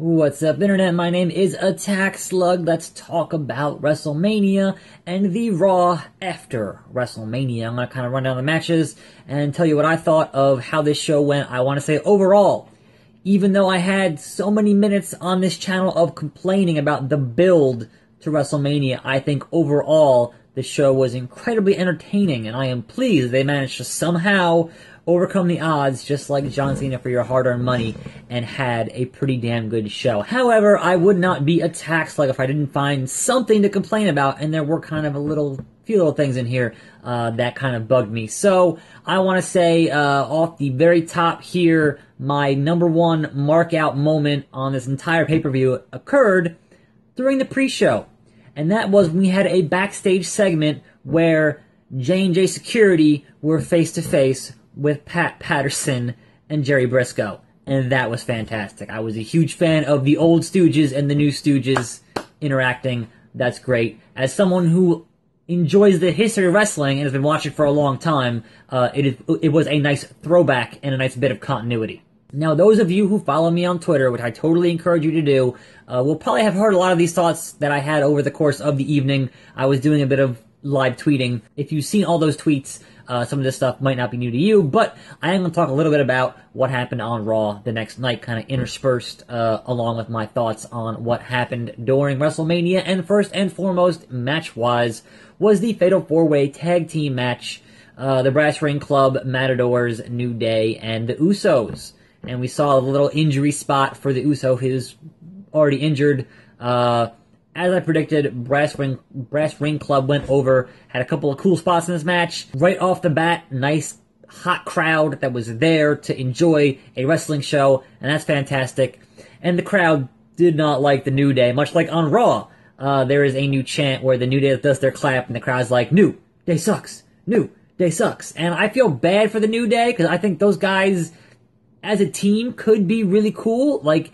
What's up, Internet? My name is Attack Slug. Let's talk about WrestleMania and the Raw after WrestleMania. I'm going to kind of run down the matches and tell you what I thought of how this show went. I want to say overall, even though I had so many minutes on this channel of complaining about the build to WrestleMania, I think overall the show was incredibly entertaining, and I am pleased they managed to somehow overcome the odds, just like John Cena for your hard-earned money, and had a pretty damn good show. However, I would not be Attack Slug if I didn't find something to complain about, and there were kind of few little things in here that kind of bugged me. So, I want to say, off the very top here, my number one mark-out moment on this entire pay-per-view occurred during the pre-show. And that was when we had a backstage segment where J&J Security were face-to-face with Pat Patterson and Jerry Briscoe. And that was fantastic. I was a huge fan of the old Stooges and the new Stooges interacting. That's great. As someone who enjoys the history of wrestling and has been watching for a long time, it was a nice throwback and a nice bit of continuity. Now, those of you who follow me on Twitter, which I totally encourage you to do, will probably have heard a lot of these thoughts that I had over the course of the evening. I was doing a bit of live tweeting. If you've seen all those tweets, some of this stuff might not be new to you, but I am going to talk a little bit about what happened on Raw the next night, kind of interspersed along with my thoughts on what happened during WrestleMania. And first and foremost, match-wise, was the Fatal 4-Way Tag Team match. The Brass Ring Club, Matadors, New Day, and the Usos. And we saw a little injury spot for the Uso, who's already injured. As I predicted, Brass Ring Club went over, had a couple of cool spots in this match. Right off the bat, nice hot crowd that was there to enjoy a wrestling show, and that's fantastic. And the crowd did not like the New Day, much like on Raw. There is a new chant where the New Day does their clap, and the crowd's like, New Day sucks! New Day sucks! And I feel bad for the New Day, because I think those guys, as a team, could be really cool. Like,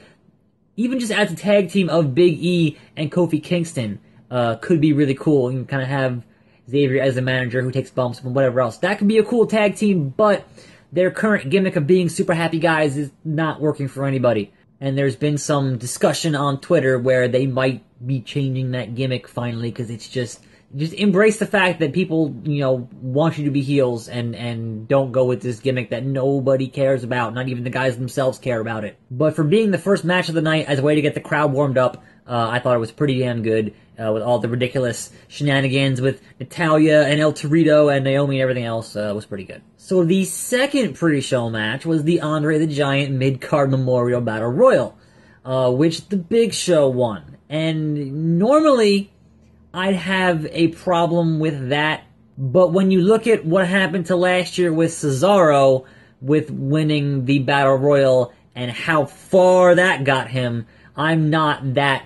even just as a tag team of Big E and Kofi Kingston could be really cool. You can kind of have Xavier as the manager who takes bumps and whatever else. That could be a cool tag team, but their current gimmick of being super happy guys is not working for anybody. And there's been some discussion on Twitter where they might be changing that gimmick finally, because it's just embrace the fact that people, want you to be heels and don't go with this gimmick that nobody cares about. Not even the guys themselves care about it. But for being the first match of the night as a way to get the crowd warmed up, I thought it was pretty damn good, with all the ridiculous shenanigans with Natalya and El Torito and Naomi and everything else. Was pretty good. So the second pre-show match was the Andre the Giant Mid-Card Memorial Battle Royal, which the Big Show won. And normally I'd have a problem with that, but when you look at what happened to last year with Cesaro, with winning the Battle Royal, and how far that got him, I'm not that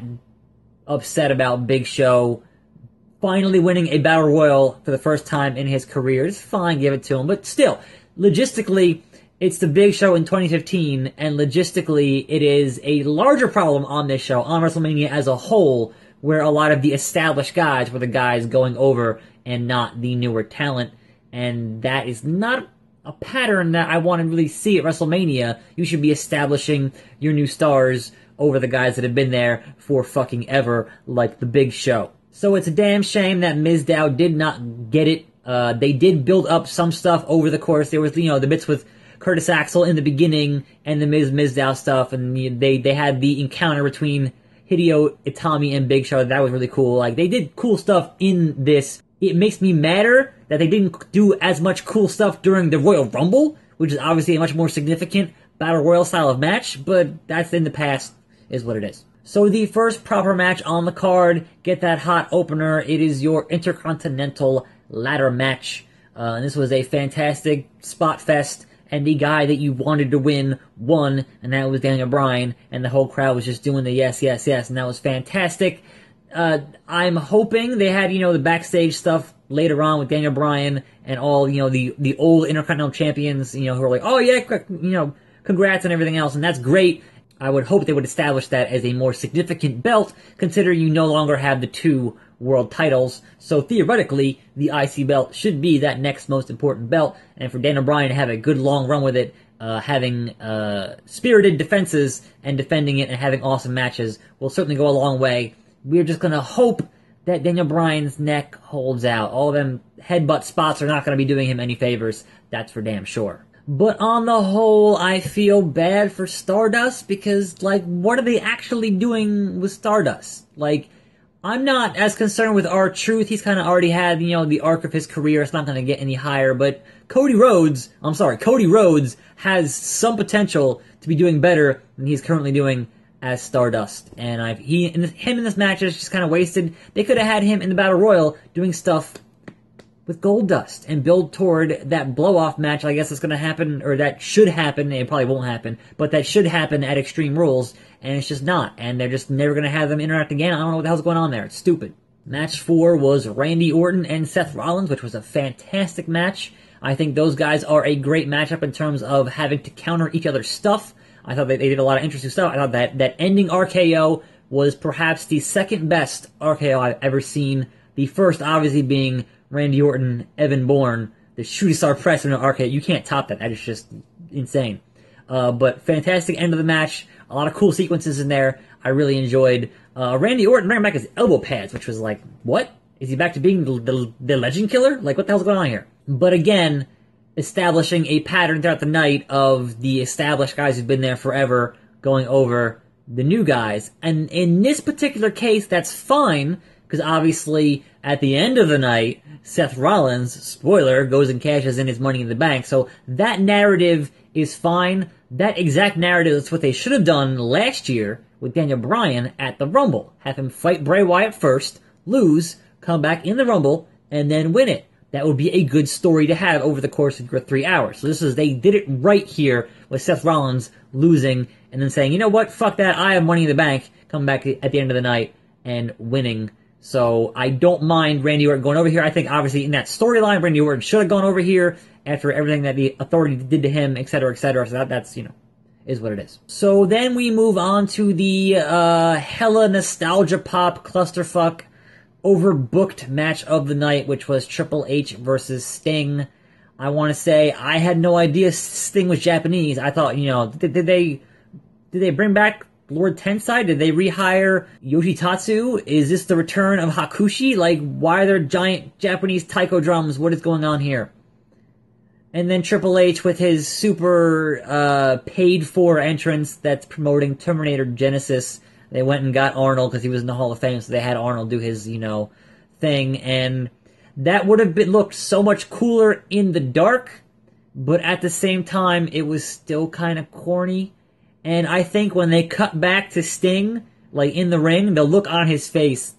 upset about Big Show finally winning a Battle Royal for the first time in his career. It's fine, give it to him, but still, logistically, it's the Big Show in 2015, and logistically, it is a larger problem on this show, on WrestleMania as a whole, where a lot of the established guys were the guys going over and not the newer talent. And that is not a pattern that I want to really see at WrestleMania. You should be establishing your new stars over the guys that have been there for fucking ever, like the Big Show. So it's a damn shame that Mizdow did not get it. They did build up some stuff over the course. There was, the bits with Curtis Axel in the beginning and the Mizdow stuff, and they had the encounter between Hideo Itami and Big Show. That was really cool. Like, they did cool stuff in this. It makes me madder that they didn't do as much cool stuff during the Royal Rumble, which is obviously a much more significant Battle Royal style of match, but that's in the past, is what it is. So the first proper match on the card, get that hot opener. It is your Intercontinental Ladder match. And this was a fantastic spot fest. And the guy that you wanted to win won, and that was Daniel Bryan, and the whole crowd was just doing the yes, yes, yes, and that was fantastic. I'm hoping they had, the backstage stuff later on with Daniel Bryan and all, the old Intercontinental Champions, who are like, oh yeah, congrats and everything else, and that's great. I would hope they would establish that as a more significant belt, considering you no longer have the two world titles. So theoretically, the IC belt should be that next most important belt, and for Daniel Bryan to have a good long run with it having spirited defenses and defending it and having awesome matches will certainly go a long way. We're just going to hope that Daniel Bryan's neck holds out. All of them headbutt spots are not going to be doing him any favors. That's for damn sure. But on the whole, I feel bad for Stardust because, like, what are they actually doing with Stardust? Like, I'm not as concerned with R-Truth. He's kind of already had, the arc of his career. It's not going to get any higher. But Cody Rhodes has some potential to be doing better than he's currently doing as Stardust. And him in this match is just kind of wasted. They could have had him in the Battle Royal doing stuff with Goldust and build toward that blow-off match. I guess it's going to happen, or that should happen. It probably won't happen, but that should happen at Extreme Rules, and it's just not. And they're just never going to have them interact again. I don't know what the hell's going on there. It's stupid. Match 4 was Randy Orton and Seth Rollins, which was a fantastic match. I think those guys are a great matchup in terms of having to counter each other's stuff. I thought they did a lot of interesting stuff. I thought that ending RKO was perhaps the second best RKO I've ever seen. The first, obviously, being Randy Orton, Evan Bourne, the shooting star press in an RKO. You can't top that. That is just insane. But fantastic end of the match. A lot of cool sequences in there. I really enjoyed. Randy Orton bringing back his elbow pads, which was like, what? Is he back to being the legend killer? Like, what the hell's going on here? But again, establishing a pattern throughout the night of the established guys who've been there forever going over the new guys. And in this particular case, that's fine, because obviously at the end of the night, Seth Rollins, spoiler, goes and cashes in his Money in the Bank. So that narrative is fine. That exact narrative is what they should have done last year with Daniel Bryan at the Rumble. Have him fight Bray Wyatt first, lose, come back in the Rumble, and then win it. That would be a good story to have over the course of 3 hours. So they did it right here with Seth Rollins losing and then saying, you know what, fuck that, I have Money in the Bank, coming back at the end of the night and winning. So I don't mind Randy Orton going over here. I think obviously in that storyline, Randy Orton should have gone over here after everything that the Authority did to him, etc., etc. So that's, is what it is. So then we move on to the hella nostalgia pop clusterfuck overbooked match of the night, which was Triple H versus Sting. I want to say I had no idea Sting was Japanese. I thought, did they bring back Lord Tensai? Did they rehire Yoshitatsu? Is this the return of Hakushi? Like, why are there giant Japanese taiko drums? What is going on here? And then Triple H with his super paid-for entrance that's promoting Terminator Genesis. They went and got Arnold because he was in the Hall of Fame, so they had Arnold do his, thing. And that would have looked so much cooler in the dark, but at the same time, it was still kind of corny. And I think when they cut back to Sting, like in the ring, the look on his face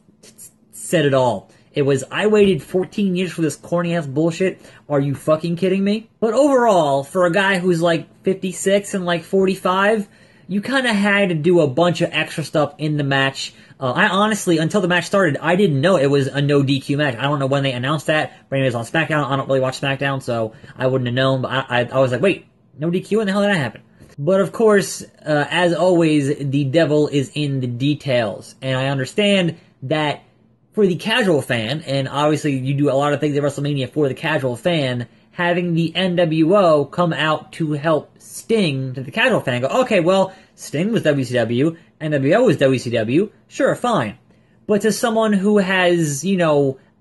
said it all. It was, I waited 14 years for this corny-ass bullshit. Are you fucking kidding me? But overall, for a guy who's like 56 and like 45, you kind of had to do a bunch of extra stuff in the match. I honestly, until the match started, I didn't know it was a no DQ match. I don't know when they announced that. Brandon was on SmackDown. I don't really watch SmackDown, so I wouldn't have known. But I was like, wait, no DQ? When the hell did that happen? But of course, as always, the devil is in the details. And I understand that for the casual fan, and obviously you do a lot of things at WrestleMania for the casual fan, having the NWO come out to help Sting to the casual fan, go, okay, well, Sting was WCW, NWO was WCW, sure, fine. But to someone who has,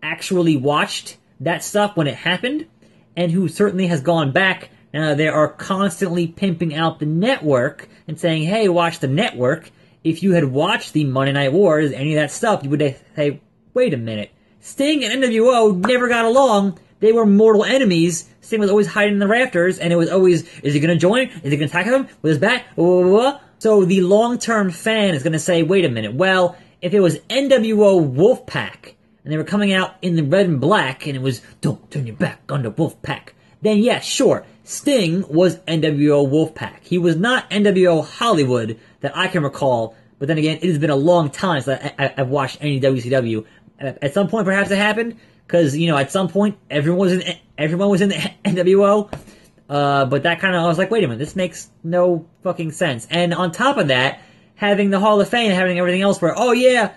actually watched that stuff when it happened, and who certainly has gone back, they are constantly pimping out the network and saying, hey, watch the network. If you had watched the Monday Night Wars, any of that stuff, you would say, wait a minute. Sting and NWO never got along. They were mortal enemies. Sting was always hiding in the rafters, and it was always, is he going to join? Is he going to attack him with his bat? Blah, blah, blah. So the long-term fan is going to say, wait a minute, well, if it was NWO Wolfpack, and they were coming out in the red and black, and it was, don't turn your back on the Wolfpack, then yes, sure, Sting was NWO Wolfpack. He was not NWO Hollywood that I can recall, but then again, it has been a long time since I've watched any WCW. At some point, perhaps it happened, because, at some point, everyone was in the NWO, but that kind of, I was like, wait a minute, this makes no fucking sense. And on top of that, having the Hall of Fame, having everything else where, oh yeah,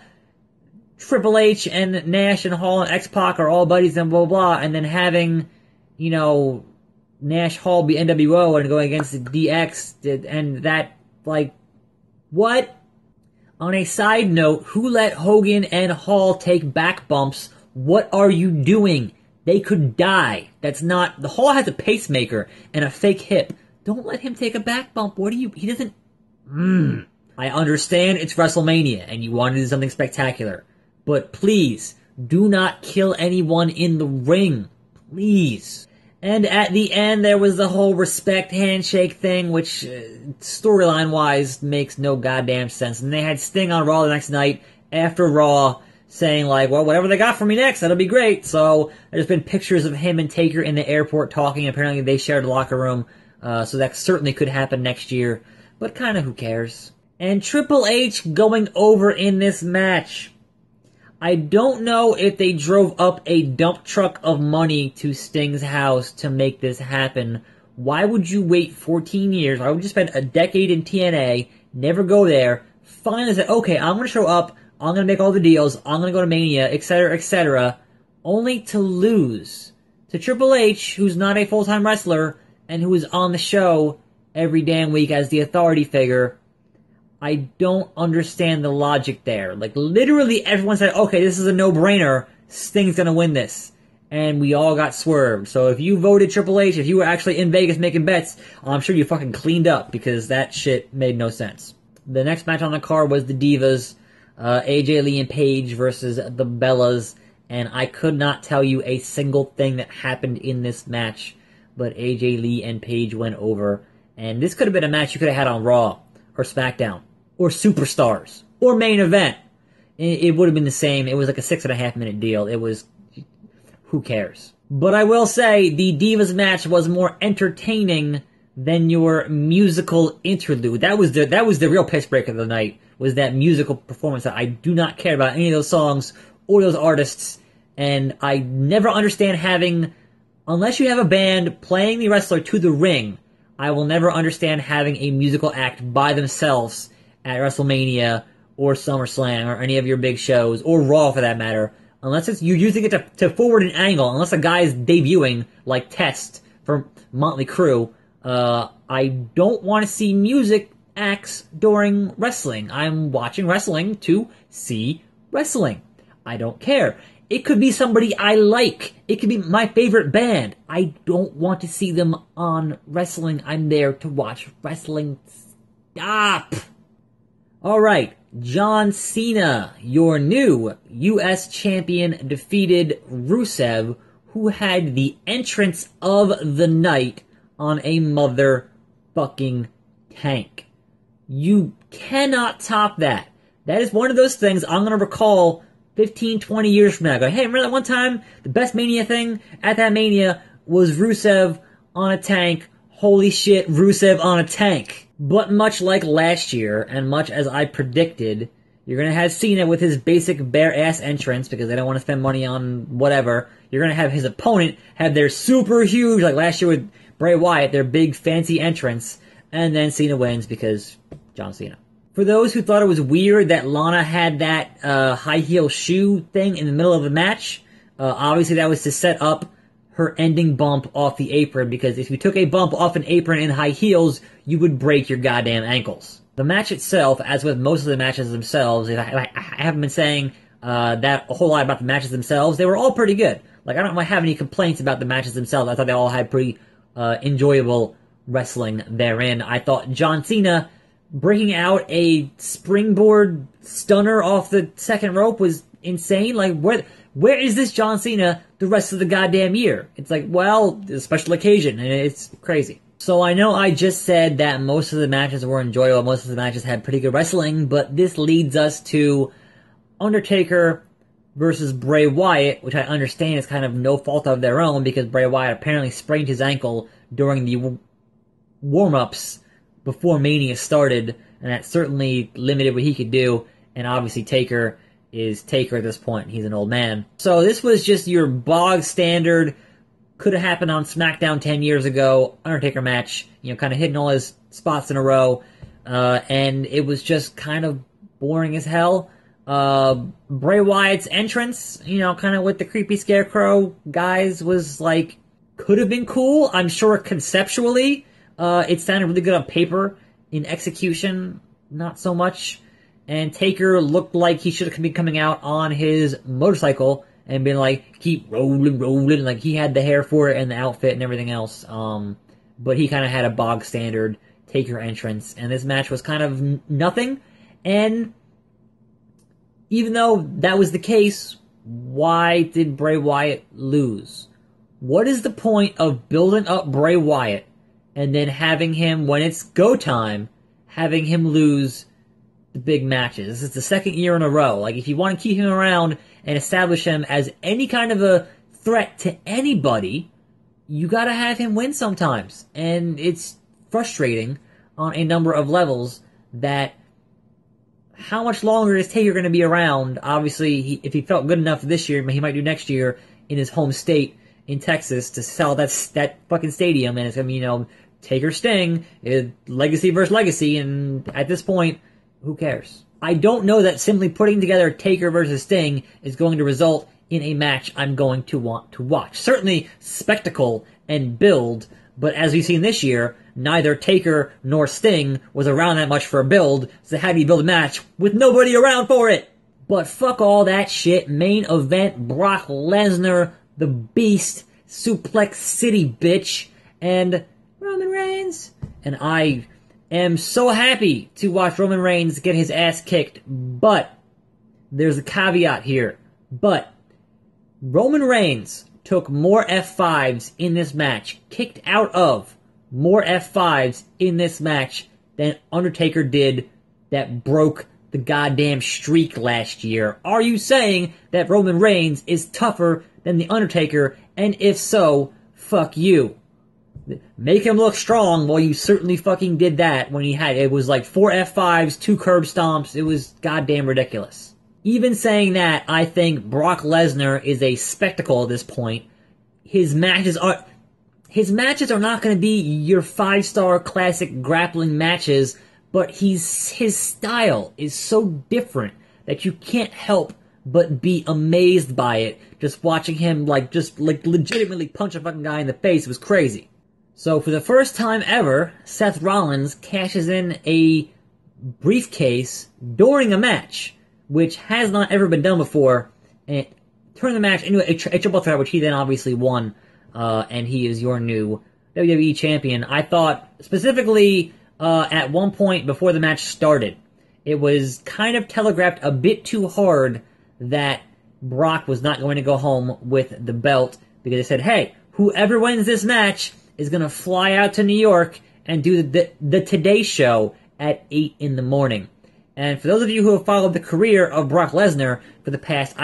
Triple H and Nash and Hall and X-Pac are all buddies and blah, blah, blah, and then having, Nash Hall be NWO and going against the DX, and that, like, what? On a side note, who let Hogan and Hall take back bumps? What are you doing? They could die. That's not... The Hall has a pacemaker and a fake hip. Don't let him take a back bump. What are you... He doesn't... I understand it's WrestleMania and you want to do something spectacular. But please, do not kill anyone in the ring. Please. And at the end, there was the whole respect handshake thing, which storyline-wise makes no goddamn sense. And they had Sting on Raw the next night after Raw saying, like, well, whatever they got for me next, that'll be great. So there's been pictures of him and Taker in the airport talking. Apparently they shared a locker room, so that certainly could happen next year. But kind of who cares? And Triple H going over in this match. I don't know if they drove up a dump truck of money to Sting's house to make this happen. Why would you wait 14 years? Why would you spend a decade in TNA, never go there, finally say, okay, I'm going to show up, I'm going to make all the deals, I'm going to go to Mania, etc., only to lose to Triple H, who's not a full-time wrestler, and who is on the show every damn week as the authority figure. I don't understand the logic there. Like, literally everyone said, okay, this is a no-brainer, Sting's gonna win this. And we all got swerved. So if you voted Triple H, if you were actually in Vegas making bets, I'm sure you fucking cleaned up, because that shit made no sense. The next match on the card was the Divas, AJ Lee and Paige versus the Bellas, and I could not tell you a single thing that happened in this match, but AJ Lee and Paige went over, and this could have been a match you could have had on Raw, or SmackDown, or Superstars, or Main Event. It would have been the same. It was like a 6.5 minute deal. It was, who cares? But I will say, the Divas match was more entertaining than your musical interlude. That was the real piss break of the night, was that musical performance. That I do not care about any of those songs or those artists, and I never understand having, unless you have a band playing the wrestler to the ring, I will never understand having a musical act by themselves at WrestleMania or SummerSlam or any of your big shows, or Raw for that matter, unless it's you're using it to forward an angle, unless a guy's debuting, like Test from Motley Crue. I don't want to see music acts during wrestling. I'm watching wrestling to see wrestling. I don't care. It could be somebody I like. It could be my favorite band. I don't want to see them on wrestling. I'm there to watch wrestling. Stop! Alright, John Cena, your new US champion, defeated Rusev, who had the entrance of the night on a motherfucking tank. You cannot top that. That is one of those things I'm going to recall 15, 20 years from now. I go, hey, remember that one time? The best Mania thing at that Mania was Rusev on a tank. Holy shit, Rusev on a tank. But much like last year, and much as I predicted, you're going to have Cena with his basic bare-ass entrance, because they don't want to spend money on whatever. You're going to have his opponent have their super huge, like last year with Bray Wyatt, their big fancy entrance, and then Cena wins because John Cena. For those who thought it was weird that Lana had that high heel shoe thing in the middle of the match, obviously that was to set up her ending bump off the apron, because if you took a bump off an apron in high heels, you would break your goddamn ankles. The match itself, as with most of the matches themselves, I haven't been saying that a whole lot about the matches themselves, they were all pretty good. Like, I don't have any complaints about the matches themselves. I thought they all had pretty enjoyable wrestling therein. I thought John Cena breaking out a springboard stunner off the second rope was insane. Like, where is this John Cena the rest of the goddamn year? It's like, well, a special occasion, and it's crazy. So I know I just said that most of the matches were enjoyable, most of the matches had pretty good wrestling, but this leads us to Undertaker versus Bray Wyatt, which I understand is kind of no fault of their own, because Bray Wyatt apparently sprained his ankle during the warm-ups before Mania started, and that certainly limited what he could do, and obviously Taker is Taker at this point. He's an old man. So this was just your bog standard, could have happened on SmackDown 10 years ago, Undertaker match, kind of hitting all his spots in a row, and it was just kind of boring as hell. Bray Wyatt's entrance, kind of with the creepy scarecrow guys, was like could have been cool. I'm sure conceptually, it sounded really good on paper. In execution, not so much. And Taker looked like he should have been coming out on his motorcycle and been like, keep rolling. Like, he had the hair for it and the outfit and everything else. But he kind of had a bog standard Taker entrance. And this match was kind of nothing. And even though that was the case, why did Bray Wyatt lose? What is the point of building up Bray Wyatt and then having him, when it's go time, having him lose the big matches? This is the second year in a row. Like, if you want to keep him around and establish him as any kind of a threat to anybody, you gotta have him win sometimes. And it's frustrating on a number of levels that how much longer is Taker going to be around? Obviously, if he felt good enough this year, he might do next year in his home state in Texas to sell that fucking stadium, and it's going to be, Taker Sting, legacy versus legacy, and at this point, who cares? I don't know that simply putting together Taker versus Sting is going to result in a match I'm going to want to watch. Certainly spectacle and build, but as we've seen this year, neither Taker nor Sting was around that much for a build, so how do you build a match with nobody around for it? But fuck all that shit. Main event, Brock Lesnar, the Beast, Suplex City bitch, and Roman Reigns. And I am so happy to watch Roman Reigns get his ass kicked, but there's a caveat here. But Roman Reigns took more F5s in this match, kicked out of more F5s in this match than Undertaker did that broke the goddamn streak last year. Are you saying that Roman Reigns is tougher than The Undertaker? And if so, fuck you. Make him look strong. Well, you certainly fucking did that when it was like 4 F5s, 2 curb stomps. It was goddamn ridiculous. Even saying that, I think Brock Lesnar is a spectacle at this point. His matches are not going to be your 5-star classic grappling matches, but his style is so different that you can't help but be amazed by it. Just watching him legitimately punch a fucking guy in the face was crazy. So for the first time ever, Seth Rollins cashes in a briefcase during a match, which has not ever been done before, and turned the match into a triple threat, which he then obviously won, and he is your new WWE champion. I thought, specifically, at one point before the match started, it was kind of telegraphed a bit too hard that Brock was not going to go home with the belt, because they said, hey, whoever wins this match is going to fly out to New York and do the Today Show at 8 in the morning. And for those of you who have followed the career of Brock Lesnar for the past,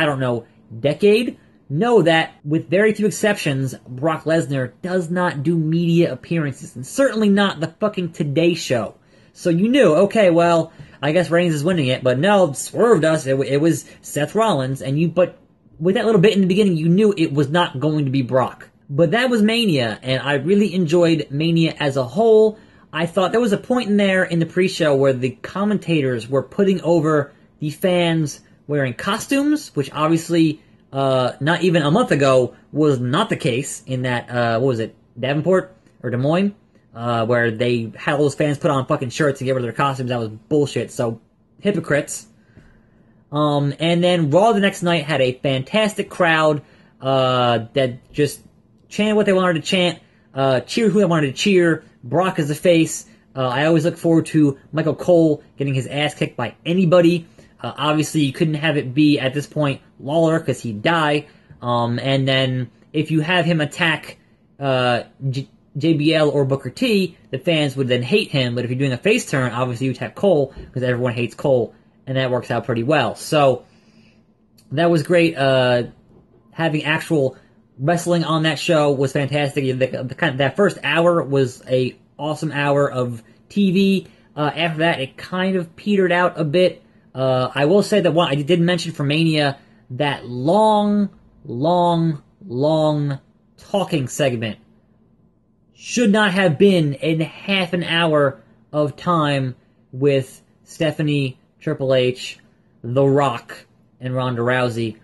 decade, know that, with very few exceptions, Brock Lesnar does not do media appearances, and certainly not the fucking Today Show. So you knew, okay, well, I guess Reigns is winning it, but no, swerved us, it was Seth Rollins, but with that little bit in the beginning, you knew it was not going to be Brock. But that was Mania, and I really enjoyed Mania as a whole. I thought there was a point in there in the pre-show where the commentators were putting over the fans wearing costumes, which obviously, not even a month ago, was not the case in that, Davenport or Des Moines, where they had all those fans put on fucking shirts and get rid of their costumes. That was bullshit, so hypocrites. And then Raw the next night had a fantastic crowd, that just chanted what they wanted to chant, cheered who they wanted to cheer. Brock is the face. I always look forward to Michael Cole getting his ass kicked by anybody. Obviously, you couldn't have it be, at this point, Lawler, because he'd die. And then, if you have him attack JBL or Booker T, the fans would then hate him. But if you're doing a face turn, obviously you attack Cole, because everyone hates Cole. And that works out pretty well. So, that was great. Having actual wrestling on that show was fantastic. That first hour was a awesome hour of TV. After that, it kind of petered out a bit. I will say that I did mention for Mania, that long talking segment should not have been in half an hour of time with Stephanie, Triple H, The Rock, and Ronda Rousey.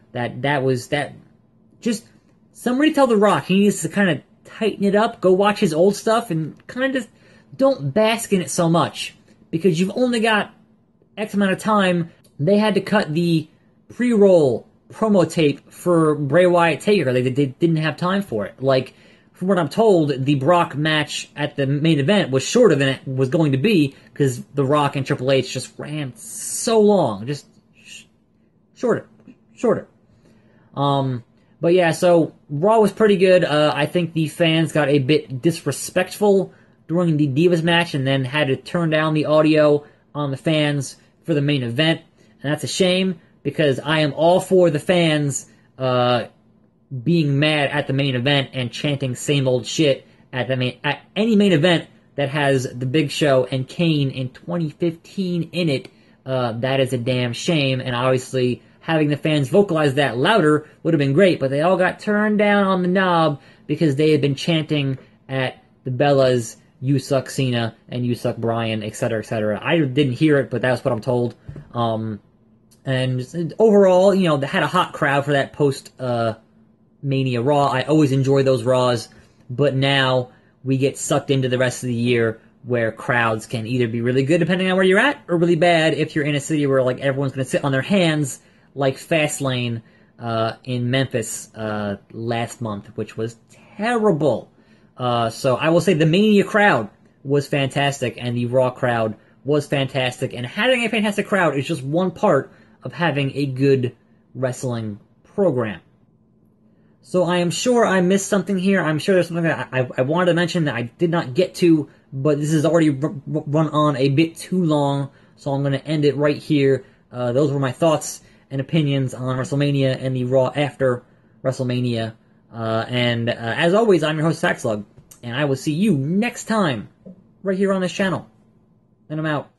Just somebody tell The Rock he needs to kind of tighten it up, go watch his old stuff, and kind of just don't bask in it so much. Because you've only got X amount of time. They had to cut the pre-roll promo tape for Bray Wyatt Taker. They didn't have time for it. Like, from what I'm told, the Brock match at the main event was shorter than it was going to be because The Rock and Triple H just ran so long. Just shorter. But yeah, so Raw was pretty good. I think the fans got a bit disrespectful during the Divas match and then had to turn down the audio on the fans for the main event. And that's a shame because I am all for the fans being mad at the main event and chanting same old shit at any main event that has the Big Show and Kane in 2015 in it. That is a damn shame, and obviously having the fans vocalize that louder would have been great, but they all got turned down on the knob because they had been chanting at the Bellas, "You suck Cena," and "You suck Bryan," etc., etc. I didn't hear it, but that's what I'm told. And overall, you know, they had a hot crowd for that post-Mania Raw. I always enjoy those Raws, but now we get sucked into the rest of the year where crowds can either be really good depending on where you're at, or really bad if you're in a city where like everyone's going to sit on their hands like Fastlane in Memphis last month, which was terrible. So I will say the Mania crowd was fantastic, and the Raw crowd was fantastic, and having a fantastic crowd is just one part of having a good wrestling program. So I am sure I missed something here. I'm sure there's something that I wanted to mention that I did not get to, but this has already run on a bit too long, so I'm going to end it right here. Those were my thoughts and opinions on WrestleMania and the Raw after WrestleMania. And as always, I'm your host, Taxlug, and I will see you next time right here on this channel. And I'm out.